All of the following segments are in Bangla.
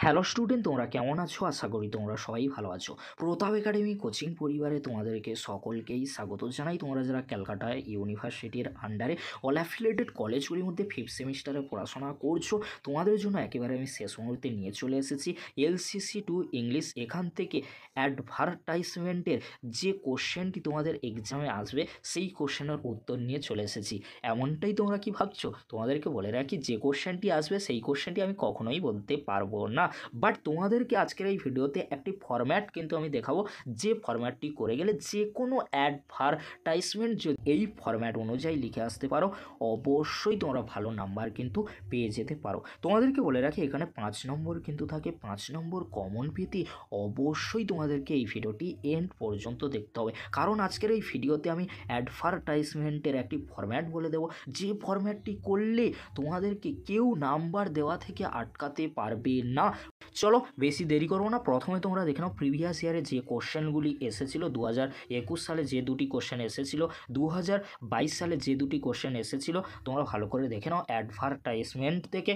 হ্যালো স্টুডেন্ট, তোমরা কেমন আছো? আশা করি তোমরা সবাই ভালো আছো। প্রতাপ একাডেমি কোচিং পরিবারে তোমাদেরকে সকলকেই স্বাগত জানাই। তোমরা যারা ক্যালকাটা ইউনিভার্সিটির আন্ডারে অল অ্যাফিলিয়েটেড কলেজগুলির মধ্যে ফিফথ সেমিস্টারে পড়াশোনা করছো, তোমাদের জন্য একেবারে আমি শেষ মুহূর্তে নিয়ে চলে এসেছি এলসিসি টু ইংলিশ। এখান থেকে অ্যাডভার্টাইজমেন্টের যে কোশ্চেনটি তোমাদের এক্সামে আসবে সেই কোশ্চেনের উত্তর নিয়ে চলে এসেছি। এমনটাই তোমরা কি ভাবছো? তোমাদেরকে বলে রাখি, যে কোশ্চেনটি আসবে সেই কোশ্চেনটি আমি কখনোই বলতে পারবো না, বাট তোমাদেরকে আজকের এই ভিডিওতে একটি ফরম্যাট কিন্তু আমি দেখাবো, যে ফরম্যাটটি করে গেলে যে কোনো অ্যাডভার্টাইজমেন্ট যদি এই ফরম্যাট অনুযায়ী লিখে আসতে পারো, অবশ্যই তোমরা ভালো নাম্বার কিন্তু পেয়ে যেতে পারো। তোমাদেরকে বলে রাখি, এখানে 5 নম্বর কিন্তু থাকে। 5 নম্বর কমন পেতে অবশ্যই তোমাদেরকে এই ভিডিওটি এন্ড পর্যন্ত দেখতে হবে, কারণ আজকের এই ভিডিওতে আমি অ্যাডভার্টাইজমেন্টের একটি ফরম্যাট বলে দেবো, যে ফরম্যাটটি করলে তোমাদেরকে কেউ নাম্বার দেওয়া থেকে আটকাতে পারবে না। চলো বেশি দেরি করবো না, প্রথমে তোমরা দেখে নাও প্রিভিয়াস ইয়ারে যে কোশ্চেনগুলি এসেছিলো। 2021 সালে যে দুটি কোশ্চেন এসেছিলো, 2022 সালে যে দুটি কোশ্চেন এসেছিলো, তোমরা ভালো করে দেখে নাও অ্যাডভার্টাইজমেন্ট থেকে।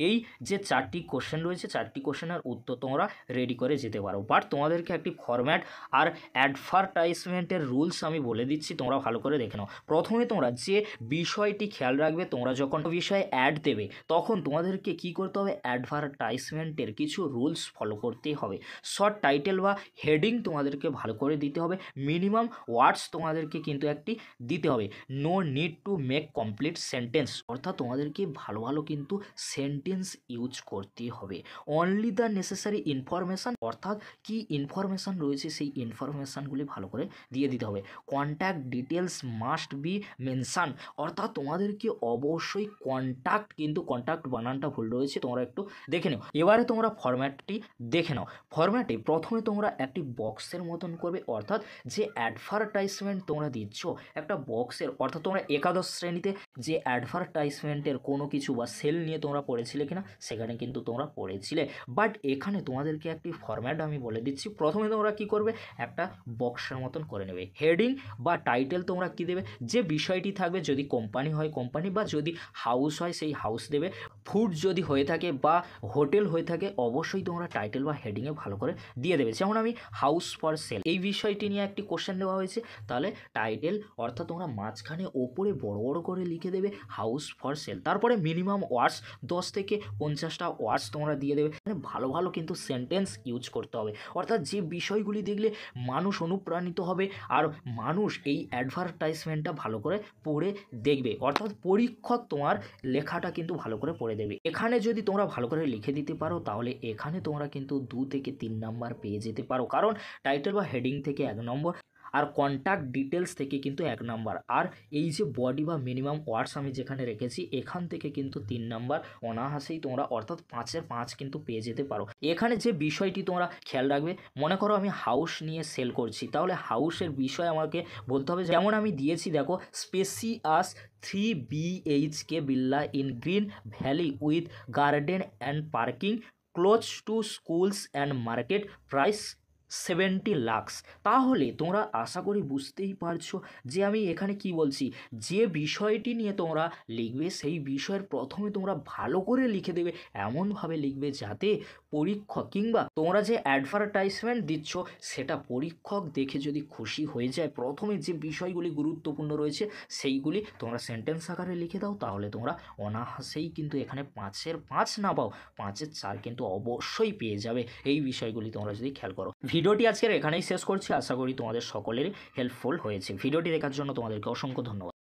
এই যে 4টি কোশ্চেন রয়েছে, 4টি কোশ্চেনের উত্তর তোমরা রেডি করে যেতে পারো, বাট তোমাদেরকে একটি ফরম্যাট আর অ্যাডভার্টাইজমেন্টের রুলস আমি বলে দিচ্ছি, তোমরা ভালো করে দেখে নাও। প্রথমে তোমরা যে বিষয়টি খেয়াল রাখবে, তোমরা যখন বিষয়ে অ্যাড দেবে তখন তোমাদেরকে কি করতে হবে, অ্যাডভার্টাইজমেন্টের কিছু রুলস ফলো করতে হবে। শর্ট টাইটেল বা হেডিং তোমাদেরকে ভালো করে দিতে হবে। মিনিমাম ওয়ার্ডস তোমাদেরকে কিন্তু একটি দিতে হবে। No need to make complete sentence, অর্থাৎ তোমাদেরকে ভালো ভালো কিন্তু সেন্টেন্স ইউজ করতে হবে। অনলি দ্য নেসেসারি ইনফরমেশান, অর্থাৎ কি ইনফরমেশান রয়েছে সেই ইনফরমেশানগুলি ভালো করে দিয়ে দিতে হবে। Contact details must be mention, অর্থাৎ তোমাদেরকে অবশ্যই কন্ট্যাক্ট, কিন্তু কন্ট্যাক্ট বানানটা ভুল রয়েছে, তোমরা একটু দেখে নাও। এবারে তোমরা ফরম্যাটটি দেখে নাও। ফরম্যাটে প্রথমে তোমরা একটি বক্সের মতন করবে, অর্থাৎ যে অ্যাডভার্টাইজমেন্ট তোমরা দিচ্ছ একটা বক্সের, অর্থাৎ তোমরা একাদশ শ্রেণীতে যে অ্যাডভার্টাইজমেন্টের কোনো কিছু বা সেল নিয়ে তোমরা পড়েছিলে কিনা, সেখানে কিন্তু তোমরা পড়েছিলে, বাট এখানে তোমাদেরকে একটি ফরম্যাট আমি বলে দিচ্ছি। প্রথমে তোমরা কি করবে, একটা বক্সের মতন করে নেবে। হেডিং বা টাইটেল তোমরা কি দেবে, যে বিষয়টি থাকবে, যদি কোম্পানি হয় কোম্পানি, বা যদি হাউস হয় সেই হাউস দেবে। ফুড যদি হয়ে থাকে বা হোটেল হয়ে থাকে, অবশ্যই তোমরা টাইটেল বা হেডিংয়ে ভালো করে দিয়ে দেবে। যেমন আমি হাউস ফর সেল এই বিষয়টি নিয়ে একটি কোশ্চেন দেওয়া হয়েছে, তাহলে টাইটেল অর্থাৎ তোমরা মাঝখানে ওপরে বড় বড় করে লিখে দেবে হাউস ফর সেল। তারপরে মিনিমাম ওয়ার্ডস 10 থেকে 50টা ওয়ার্ডস তোমরা দিয়ে দেবে। মানে ভালো ভালো কিন্তু সেন্টেন্স ইউজ করতে হবে, অর্থাৎ যে বিষয়গুলি দেখলে মানুষ অনুপ্রাণিত হবে আর মানুষ এই অ্যাডভার্টাইজমেন্টটা ভালো করে পড়ে দেখবে, অর্থাৎ পরীক্ষক তোমার লেখাটা কিন্তু ভালো করে পড়ে দেবে। এখানে যদি তোমরা ভালো করে লিখে দিতে পারো, তাহলে এখানে তোমরা কিন্তু 2 থেকে 3 নাম্বার পেয়ে যেতে পারো, কারণ টাইটেল বা হেডিং থেকে 1 নম্বর, আর কন্ট্যাক্ট ডিটেলস থেকে কিন্তু 1 নাম্বার, আর এই যে বডি বা মিনিমাম ওয়ার্ডস আমি যেখানে রেখেছি এখান থেকে কিন্তু 3 নাম্বার অনায়াসেই তোমরা, অর্থাৎ 5-এর 5 কিন্তু পেয়ে যেতে পারো। এখানে যে বিষয়টি তোমরা খেয়াল রাখবে, মনে করো আমি হাউস নিয়ে সেল করছি, তাহলে হাউসের বিষয় আমাকে বলতে হবে। যেমন আমি দিয়েছি দেখো, spacious 3 BHK Billah in green valley with garden and parking close two schools and market, price 70 lakhs. তাহলে তোমরা আশা করি বুঝতেই পারছো যে আমি এখানে কি বলছি। যে বিষয়টি নিয়ে তোমরা লিখবে সেই বিষয়ের প্রথমে তোমরা ভালো করে লিখে দেবে, এমনভাবে লিখবে যাতে পরীক্ষক কিংবা তোমরা যে অ্যাডভার্টাইজমেন্ট দিচ্ছ সেটা পরীক্ষক দেখে যদি খুশি হয়ে যায়, প্রথমে যে বিষয়গুলি গুরুত্বপূর্ণ রয়েছে সেইগুলি তোমরা সেন্টেন্স আকারে লিখে দাও, তাহলে তোমরা অনায়াসেই কিন্তু এখানে 5-এর 5 না পাও, 5-এর 4 কিন্তু অবশ্যই পেয়ে যাবে এই বিষয়গুলি তোমরা যদি খেয়াল করো। ভিডিওটি আজকের এখানেই শেষ করছি, আশা করি তোমাদের সকলেরই হেল্পফুল হয়েছে। ভিডিওটি দেখার জন্য তোমাদেরকে অসংখ্য ধন্যবাদ।